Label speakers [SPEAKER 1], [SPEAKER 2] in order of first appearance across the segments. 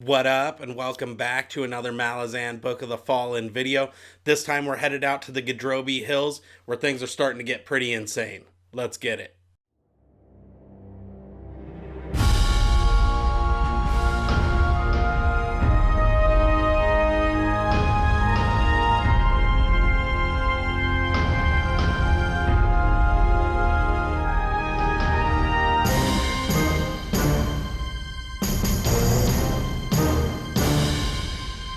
[SPEAKER 1] What up, and welcome back to another Malazan Book of the Fallen video. This time we're headed out to the Gadrobi Hills, where things are starting to get pretty insane. Let's get it.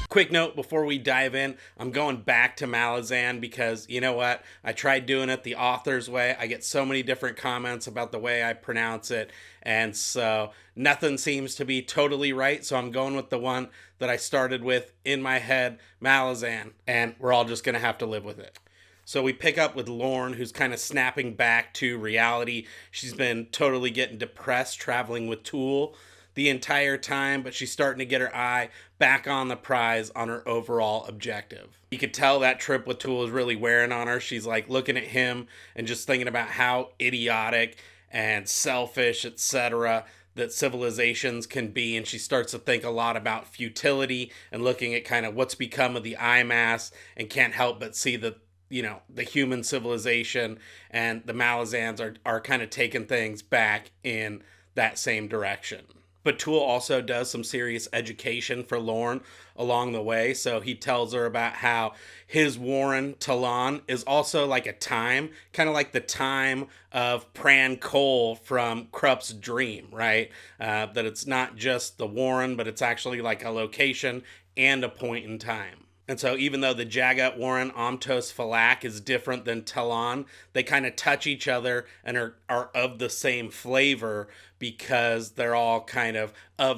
[SPEAKER 1] Quick note before we dive in, I'm going back to Malazan because you know what? I tried doing it the author's way. I get so many different comments about the way I pronounce it, and so nothing seems to be totally right. So I'm going with the one that I started with in my head, Malazan, and we're all just going to have to live with it. So we pick up with Lorne, who's kind of snapping back to reality. She's been totally getting depressed traveling with Tool the entire time, but she's starting to get her eye back on the prize on her overall objective. You could tell that trip with Tool is really wearing on her. She's like looking at him and just thinking about how idiotic and selfish, etc., that civilizations can be, and she starts to think a lot about futility and looking at kind of what's become of the eye mass and can't help but see that the human civilization and the Malazans are kind of taking things back in that same direction. But Tool also does some serious education for Lorne along the way. So he tells her about how his Warren, Talon, is also like a time, kind of like the time of Pran Cole from Krupp's Dream, right? That it's not just the Warren, but it's actually like a location and a point in time. And so even though the Jaghut Warren Amtos Falak is different than Talon, they kind of touch each other and are of the same flavor because they're all kind of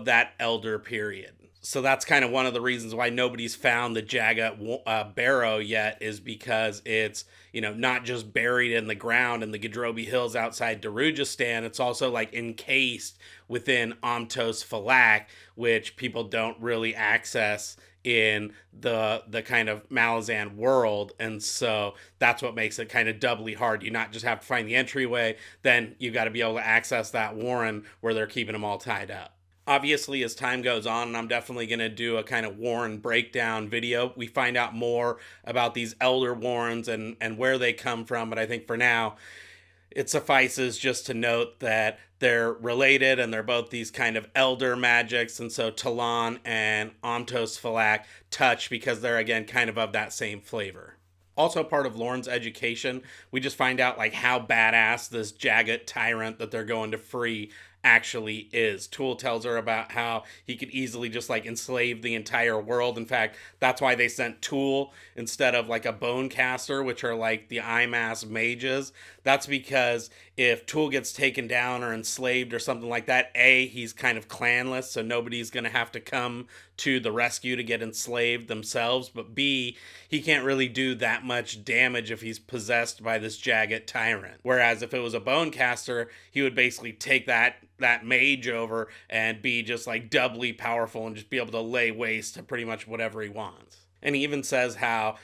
[SPEAKER 1] that elder period. So that's kind of one of the reasons why nobody's found the Jaghut barrow yet, is because it's, not just buried in the ground in the Gadrobi Hills outside Darujistan. It's also like encased within Amtos Falak, which people don't really access in the kind of Malazan world, and so that's what makes it kind of doubly hard. You not just have to find the entryway, then you got to be able to access that warren where they're keeping them all tied up. Obviously, as time goes on, and I'm definitely going to do a kind of Warren breakdown video, we find out more about these Elder Warrens and where they come from, but I think for now, it suffices just to note that they're related and they're both these kind of elder magics, and so Talon and Amtos Falak touch because they're, again, kind of that same flavor. Also part of Lorne's education, we just find out like how badass this Jaghut tyrant that they're going to free actually is. Tool tells her about how he could easily just like enslave the entire world. In fact, that's why they sent Tool instead of like a bone caster, which are like the IMAS mages. That's because if Tool gets taken down or enslaved or something like that, A, he's kind of clanless, so nobody's going to have to come to the rescue to get enslaved themselves, but B, he can't really do that much damage if he's possessed by this Jaghut tyrant. Whereas if it was a bone caster, he would basically take that mage over and be just like doubly powerful and just be able to lay waste to pretty much whatever he wants. And he even says how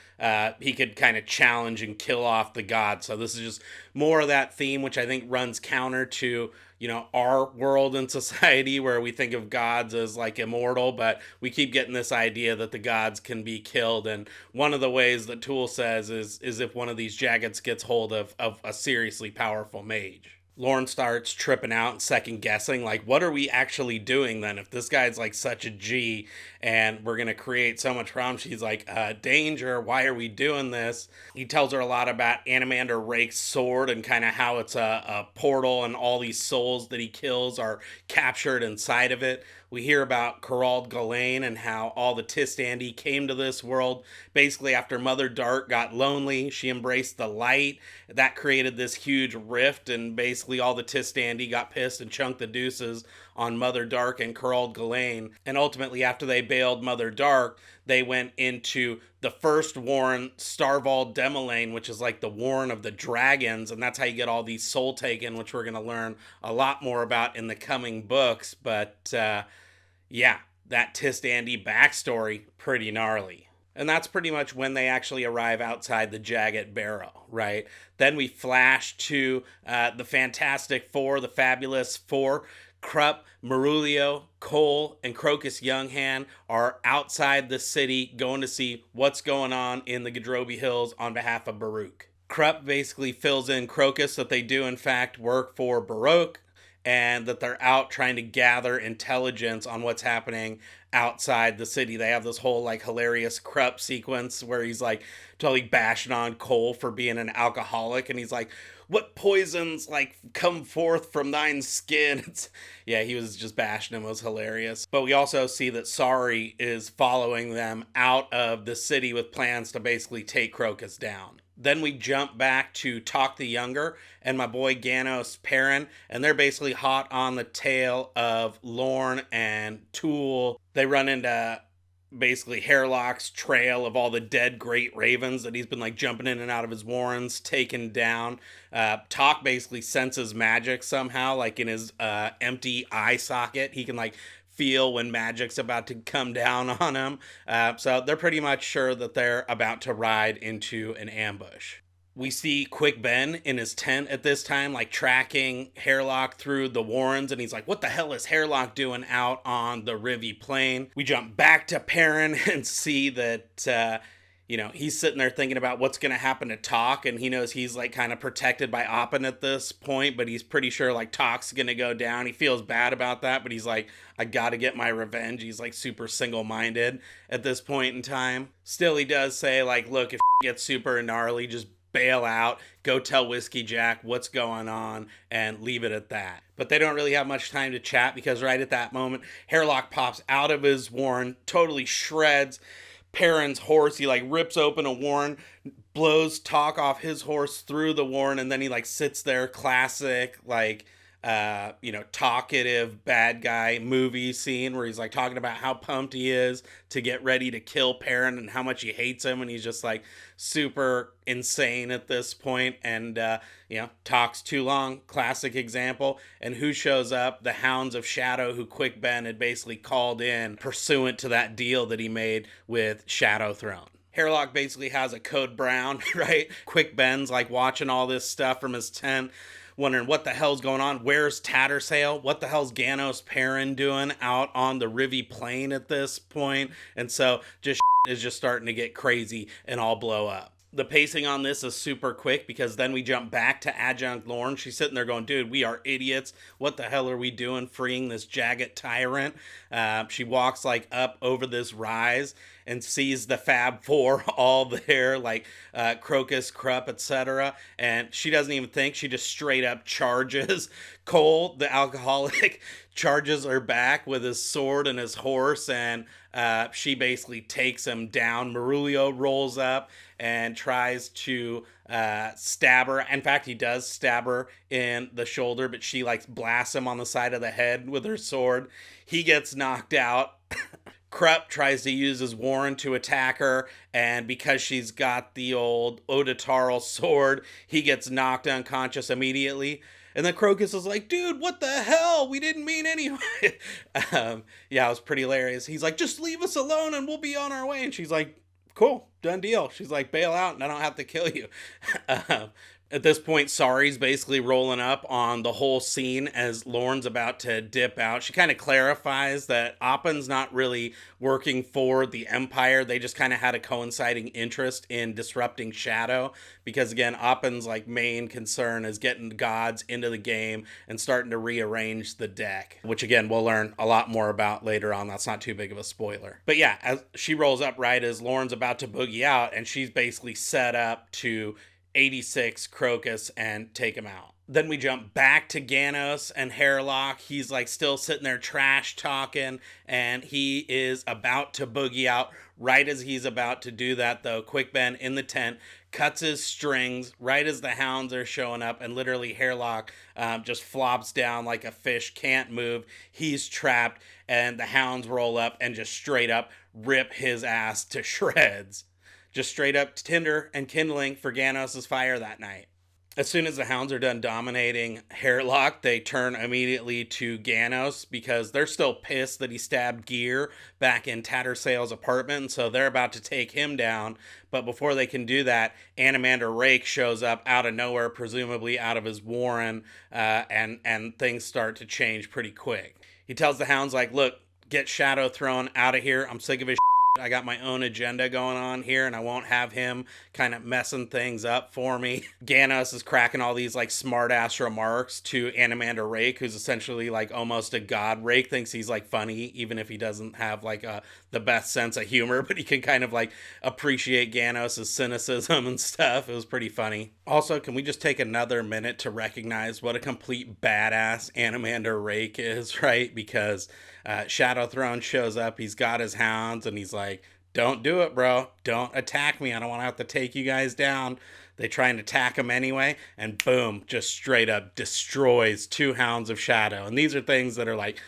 [SPEAKER 1] he could kind of challenge and kill off the gods. So this is just more of that theme, which I think runs counter to, our world and society, where we think of gods as like immortal, but we keep getting this idea that the gods can be killed. And one of the ways that Tool says is if one of these Jaghuts gets hold of a seriously powerful mage. Lorne starts tripping out and second guessing, like, what are we actually doing then? If this guy's like such a G and we're going to create so much problems, she's like, danger, why are we doing this? He tells her a lot about Anomander Rake's sword and kind of how it's a portal and all these souls that he kills are captured inside of it. We hear about Korbal and how all the Tistandi came to this world. Basically, after Mother Dark got lonely, she embraced the light. That created this huge rift, and basically all the Tistandi got pissed and chunked the deuces on Mother Dark and Korbal. And ultimately, after they bailed Mother Dark, they went into the first Warren, Starval Demolain, which is like the Warren of the Dragons, and that's how you get all these Soul Taken, which we're going to learn a lot more about in the coming books. But yeah, that Tistandi backstory, pretty gnarly. And that's pretty much when they actually arrive outside the Jaghut barrow, right? Then we flash to the Fantastic Four, the Fabulous Four, Krupp, Marulio, Cole, and Crocus Younghand are outside the city going to see what's going on in the Gadrobi Hills on behalf of Baruch. Krupp basically fills in Crocus that they do in fact work for Baruch and that they're out trying to gather intelligence on what's happening outside the city. They have this whole like hilarious Krupp sequence where he's like totally bashing on Cole for being an alcoholic, and he's like, what poisons like come forth from thine skin? Yeah, he was just bashing him. It was hilarious. But we also see that Sari is following them out of the city with plans to basically take Crocus down. Then we jump back to Talk the Younger and my boy Ganos Perrin, and they're basically hot on the tail of Lorne and Tool. They run into basically Hairlock's trail of all the dead great ravens that he's been like jumping in and out of his warrens, taken down. Talk basically senses magic somehow, like in his empty eye socket. He can like feel when magic's about to come down on him. So they're pretty much sure that they're about to ride into an ambush. We see Quick Ben in his tent at this time, like tracking Hairlock through the warrens, and he's like, what the hell is Hairlock doing out on the Rivi Plain? We jump back to Perrin and see that, he's sitting there thinking about what's going to happen to Talk, and he knows he's like kind of protected by Oppen at this point, but he's pretty sure like Talk's going to go down. He feels bad about that, but he's like, I got to get my revenge. He's like super single-minded at this point in time. Still, he does say like, look, if it gets super gnarly, just bail out, go tell Whiskey Jack what's going on, and leave it at that. But they don't really have much time to chat because right at that moment, Hairlock pops out of his warren, totally shreds Perrin's horse. He like rips open a warren, blows Talk off his horse through the warren, and then he like sits there, classic like talkative bad guy movie scene where he's like talking about how pumped he is to get ready to kill Perrin and how much he hates him, and he's just like super insane at this point. And talks too long, classic example. And who shows up? The Hounds of Shadow, who Quick Ben had basically called in pursuant to that deal that he made with Shadowthrone. Hairlock basically has a code brown, right? Quick Ben's like watching all this stuff from his tent, wondering what the hell's going on. Where's Tattersail? What the hell's Ganos Perrin doing out on the Rivi Plain at this point? And so just is just starting to get crazy and all blow up. The pacing on this is super quick because then we jump back to Adjunct Lorne. She's sitting there going, dude, we are idiots. What the hell are we doing freeing this Jaghut tyrant? She walks like up over this rise and sees the Fab Four all there, like Crocus, Krupp, etc. And she doesn't even think. She just straight up charges Cole, the alcoholic, charges her back with his sword and his horse, and she basically takes him down. Marulio rolls up and tries to stab her. In fact, he does stab her in the shoulder, but she like blasts him on the side of the head with her sword. He gets knocked out. Krupp tries to use his warren to attack her, and because she's got the old Odatarl sword, he gets knocked unconscious immediately. And then Crocus is like, dude, what the hell? We didn't mean anyway. It was pretty hilarious. He's like, just leave us alone and we'll be on our way. And she's like, cool, done deal. She's like, bail out and I don't have to kill you. At this point, Sari's basically rolling up on the whole scene as Lorne's about to dip out. She kind of clarifies that Oppen's not really working for the Empire. They just kind of had a coinciding interest in disrupting Shadow. Because again, Oppen's like main concern is getting gods into the game and starting to rearrange the deck. Which again, we'll learn a lot more about later on. That's not too big of a spoiler. But yeah, as she rolls up right as Lorne's about to boogie out, and she's basically set up to 86 Crocus and take him out. Then we jump back to Ganos and Hairlock. He's like still sitting there trash talking, and he is about to boogie out. Right as he's about to do that, though, Quick Ben in the tent cuts his strings right as the Hounds are showing up, and literally Hairlock just flops down like a fish, can't move. He's trapped, and the Hounds roll up and just straight up rip his ass to shreds. Just straight up tinder and kindling for Ganos' fire that night. As soon as the Hounds are done dominating Hairlock, they turn immediately to Ganos because they're still pissed that he stabbed Gear back in Tattersail's apartment, so they're about to take him down. But before they can do that, Anomander Rake shows up out of nowhere, presumably out of his warren, and things start to change pretty quick. He tells the Hounds, like, look, get Shadowthrone out of here. I'm sick of his I got my own agenda going on here, and I won't have him kind of messing things up for me. Ganos is cracking all these like smart ass remarks to Anomander Rake, who's essentially like almost a god. Rake thinks he's like funny, even if he doesn't have like the best sense of humor, but he can kind of like appreciate Ganos' cynicism and stuff. It was pretty funny. Also, can we just take another minute to recognize what a complete badass Anomander Rake is, right? Because Shadowthrone shows up, he's got his hounds, and he's like, don't do it, bro. Don't attack me. I don't want to have to take you guys down. They try and attack him anyway, and boom, just straight up destroys 2 Hounds of Shadow. And these are things that are like,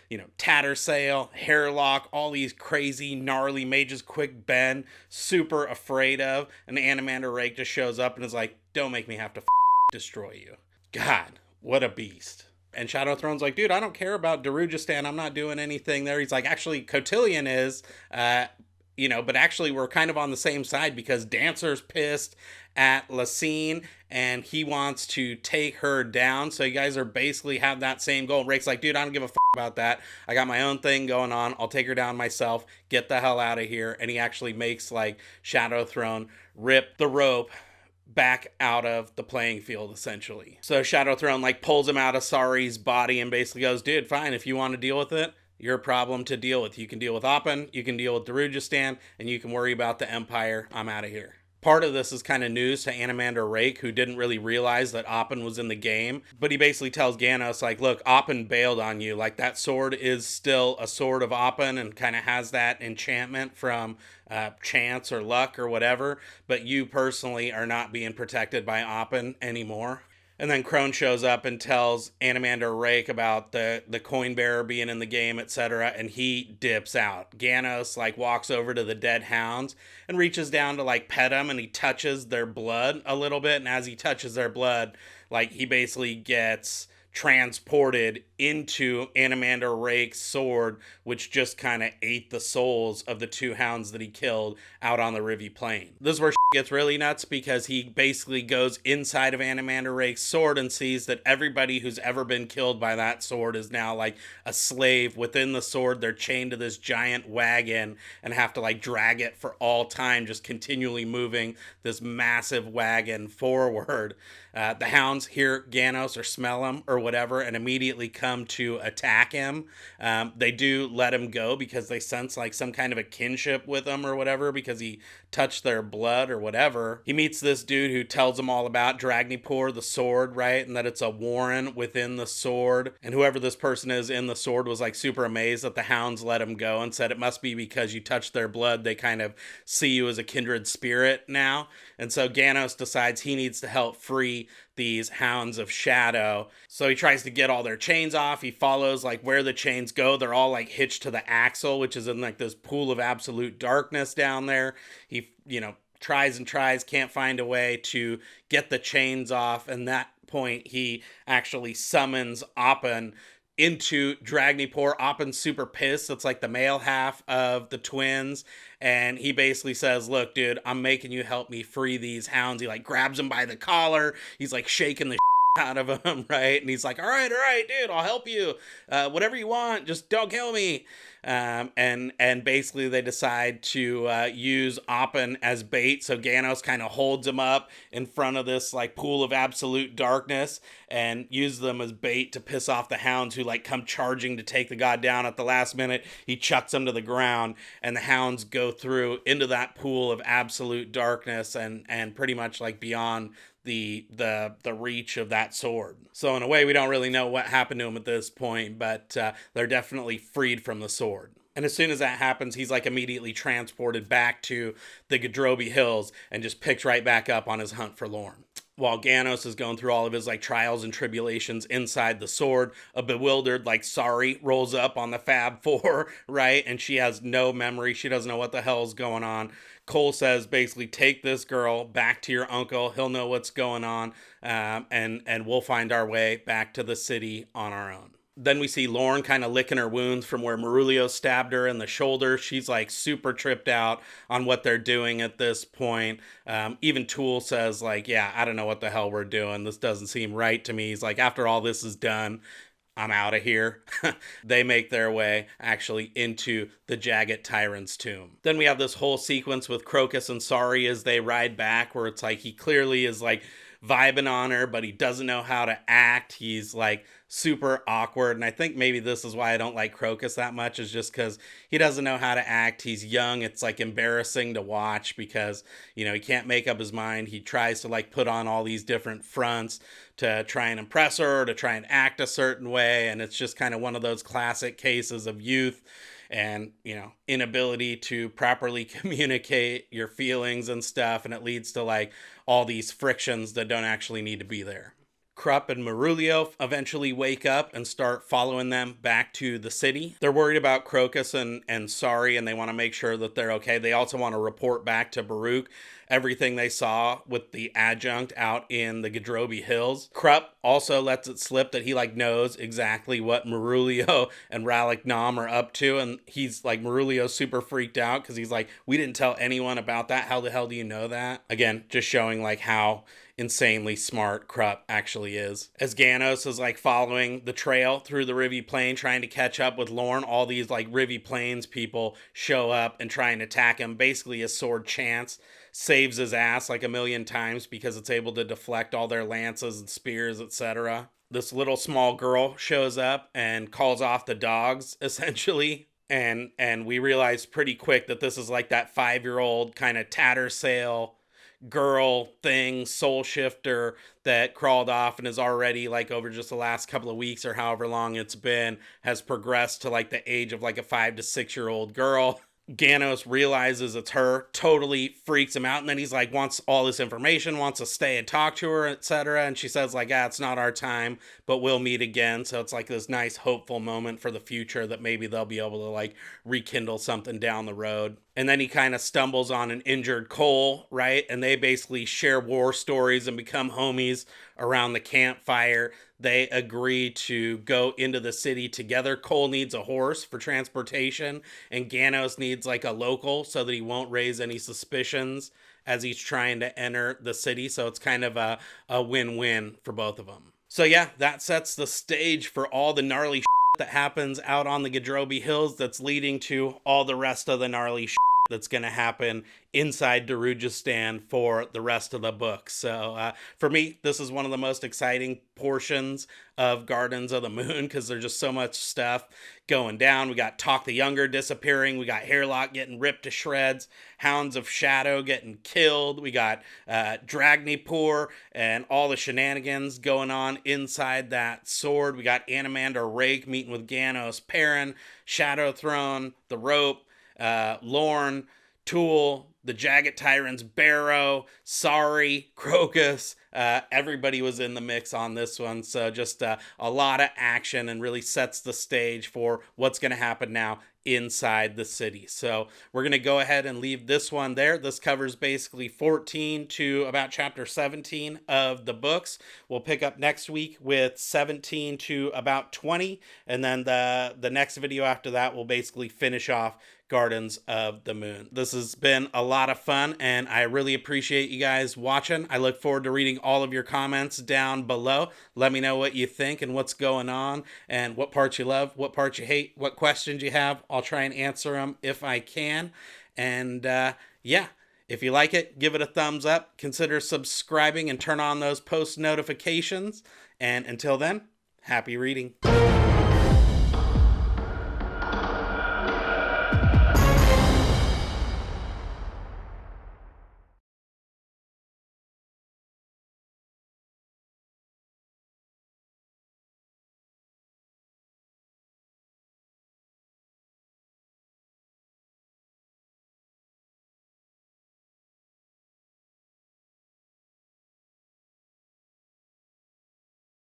[SPEAKER 1] you know, Tattersail, Hairlock, all these crazy, gnarly mages, quick bend, super afraid of. And Anomander Rake just shows up and is like, don't make me have to destroy you. God, what a beast. And Shadowthrone's like, dude, I don't care about Darujhistan. I'm not doing anything there. He's like, actually, Cotillion is, but actually we're kind of on the same side because Dancer's pissed at Lacine and he wants to take her down. So you guys are basically have that same goal. Rake's like, dude, I don't give a about that. I got my own thing going on. I'll take her down myself. Get the hell out of here. And he actually makes like Shadowthrone rip the rope back out of the playing field, essentially. So Shadowthrone like pulls him out of Sari's body and basically goes, dude, fine, if you want to deal with it, your problem to deal with. You can deal with Oppen, you can deal with Darujhistan, and you can worry about the Empire. I'm out of here. Part of this is kind of news to Anomander Rake, who didn't really realize that Oppen was in the game. But he basically tells Ganos, like, look, Oppen bailed on you. Like, that sword is still a sword of Oppen and kind of has that enchantment from chance or luck or whatever. But you personally are not being protected by Oppen anymore. And then Crone shows up and tells Anomander Rake about the coin bearer being in the game, etc. And he dips out. Ganos like walks over to the dead hounds and reaches down to like pet them, and he touches their blood a little bit. And as he touches their blood, like he basically gets transported into Anomander Rake's sword, which just kind of ate the souls of the 2 hounds that he killed out on the Rivi Plain. This is where gets really nuts because he basically goes inside of Anomander Rake's sword and sees that everybody who's ever been killed by that sword is now like a slave within the sword. They're chained to this giant wagon and have to like drag it for all time, just continually moving this massive wagon forward. The hounds hear Ganos or smell him or whatever and immediately come to attack him. They do let him go because they sense like some kind of a kinship with him or whatever because he touched their blood or whatever. He meets this dude who tells him all about Dragnipur, the sword, right? And that it's a warren within the sword. And whoever this person is in the sword was like super amazed that the hounds let him go and said it must be because you touched their blood. They kind of see you as a kindred spirit now. And so Ganos decides he needs to help free these hounds of shadow. So he tries to get all their chains off. He follows like where the chains go. They're all like hitched to the axle, which is in like this pool of absolute darkness down there. He, tries and tries, can't find a way to get the chains off. And that point, he actually summons Oppen into Dragnipur. Oppen's super pissed. It's like the male half of the twins. And he basically says, look, dude, I'm making you help me free these hounds. He like grabs him by the collar. He's like shaking the out of him, right? And he's like, all right, dude, I'll help you. Whatever you want, just don't kill me. And basically they decide to use Oppen as bait. So Ganos kind of holds him up in front of this like pool of absolute darkness and uses them as bait to piss off the hounds who like come charging to take the god down at the last minute. He chucks them to the ground and the hounds go through into that pool of absolute darkness and pretty much like beyond the reach of that sword. So in a way, we don't really know what happened to him at this point, but they're definitely freed from the sword. And as soon as that happens, he's like immediately transported back to the Gadrobi Hills and just picks right back up on his hunt for Lorne. while Ganos is going through all of his like trials and tribulations inside the sword, a bewildered like Sari rolls up on the Fab Four, right? And she has no memory. She doesn't know what the hell is going on. Cole says basically, take this girl back to your uncle. He'll know what's going on, and we'll find our way back to the city on our own. Then we see Lorne kind of licking her wounds from where Marulio stabbed her in the shoulder. She's like super tripped out on what they're doing at this point. Even Tool says like, yeah, I don't know what the hell we're doing. This doesn't seem right to me. He's like, after all this is done, I'm out of here. They make their way actually into the Jaghut Tyrant's tomb. Then we have this whole sequence with Crocus and Sari as they ride back, where it's like he clearly is like vibing on her, but he doesn't know how to act. He's like super awkward. And I think maybe this is why I don't like Crocus that much, is just because he doesn't know how to act. He's young. It's like embarrassing to watch because, you know, he can't make up his mind. He tries to like put on all these different fronts to try and impress her, to try and act a certain way. And it's just kind of one of those classic cases of youth and, you know, inability to properly communicate your feelings and stuff. And it leads to like all these frictions that don't actually need to be there. Krupp and Marulio eventually wake up and start following them back to the city. They're worried about Crocus and Sari, and they want to make sure that they're okay. They also want to report back to Baruch everything they saw with the adjunct out in the Gadrobi Hills. Krupp also lets it slip that he like knows exactly what Marulio and Ralik Nam are up to, and he's like, Marulio's super freaked out because he's like, we didn't tell anyone about that. How the hell do you know that? Again, just showing like how insanely smart Krupp actually is. As Ganos is like following the trail through the Rivi Plain trying to catch up with Lorne, all these like Rivi Plains people show up and try and attack him. Basically his sword Chance saves his ass like a million times because it's able to deflect all their lances and spears, etc. This little small girl shows up and calls off the dogs essentially. And we realize pretty quick that this is like that 5-year-old kind of tattersail girl thing, soul shifter that crawled off and is already like over just the last couple of weeks or however long it's been has progressed to like the age of like a 5 to 6-year-old girl. Ganos realizes it's her, totally freaks him out, and then he's like, wants all this information, wants to stay and talk to her, etc. And she says like, it's not our time, but we'll meet again. So it's like this nice hopeful moment for the future that maybe they'll be able to like rekindle something down the road. And then he kind of stumbles on an injured Cole, right? And they basically share war stories and become homies around the campfire. They agree to go into the city together. Cole needs a horse for transportation, and Ganos needs like a local so that he won't raise any suspicions as he's trying to enter the city. So it's kind of a win-win for both of them. So yeah, that sets the stage for all the gnarly shit that happens out on the Gadrobi Hills that's leading to all the rest of the gnarly shit that's going to happen inside Darujhistan for the rest of the book. So for me, this is one of the most exciting portions of Gardens of the Moon because there's just so much stuff going down. We got Talk the Younger disappearing. We got Hairlock getting ripped to shreds. Hounds of Shadow getting killed. We got Dragnipur and all the shenanigans going on inside that sword. We got Anomander Rake meeting with Ganos, Perrin, Shadowthrone, the Rope, Lorne, Tool, the Jaghut Tyrants, Barrow, Sari, Crocus. Everybody was in the mix on this one. So just a lot of action and really sets the stage for what's going to happen now inside the city. So we're going to go ahead and leave this one there. This covers basically 14 to about chapter 17 of the books. We'll pick up next week with 17 to about 20. And then the next video after that will basically finish off Gardens of the Moon. This has been a lot of fun, and I really appreciate you guys watching. I look forward to reading all of your comments down below. Let me know what you think and what's going on, and what parts you love, what parts you hate, what questions you have. I'll try and answer them if I can. And yeah, if you like it, give it a thumbs up. Consider subscribing and turn on those post notifications. And until then, happy reading.